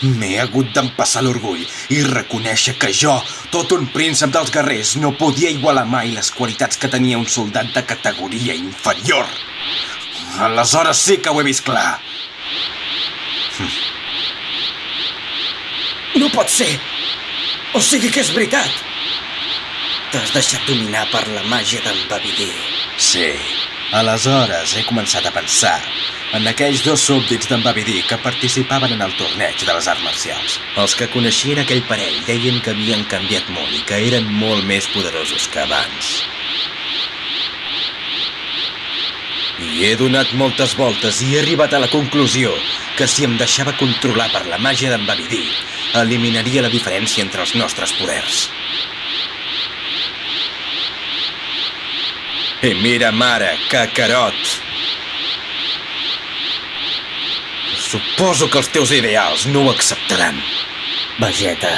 M'he hagut d'empassar l'orgull i reconèixer que jo, tot un príncep dels guerrers, no podia igualar mai les qualitats que tenia un soldat de categoria inferior. Aleshores sí que ho he vist clar. No pot ser! O sigui que és veritat! T'has deixat dominar per la màgia d'en Babidi. Sí, aleshores he començat a pensar en aquells dos súbdits d'en Babidi que participaven en el torneig de les arts marcials. Els que coneixien aquell parell deien que havien canviat molt i que eren molt més poderosos que abans. I he donat moltes voltes i he arribat a la conclusió que si em deixava controlar per la màgia d'en Babidi, eliminaria la diferència entre els nostres poders. I mira, mare, Kakarot! Suposo que els teus ideals no ho acceptaran. Vegeta,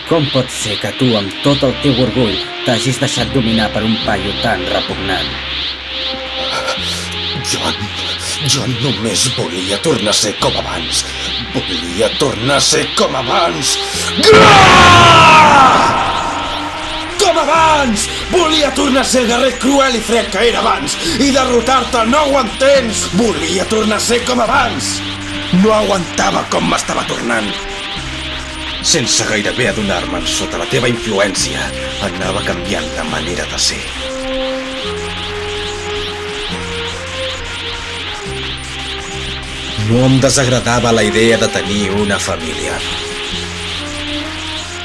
com pot ser que tu, amb tot el teu orgull, t'hagis deixat dominar per un paio tan repugnant? Jo només volia tornar a ser com abans. Volia tornar a ser com abans. Com abans! Volia tornar a ser el guerrer cruel i fred que era abans i derrotar-te, no ho entens? Volia tornar a ser com abans. No aguantava com m'estava tornant. Sense gairebé adonar-me'n, sota la teva influència, anava canviant de manera de ser. No em desagradava la idea de tenir una família.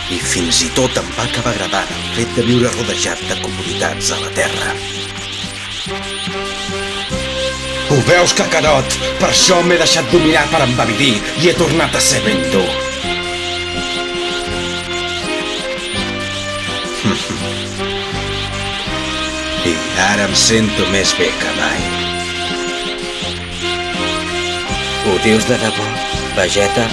I fins i tot em va acabar agradant el fet de viure rodejat de comoditats a la Terra. Ho veus, Kakarot? Per això m'he deixat dominar per en Babidi i he tornat a ser ben dur. I ara em sento més bé que mai. Ho dius de debò, Vegeta?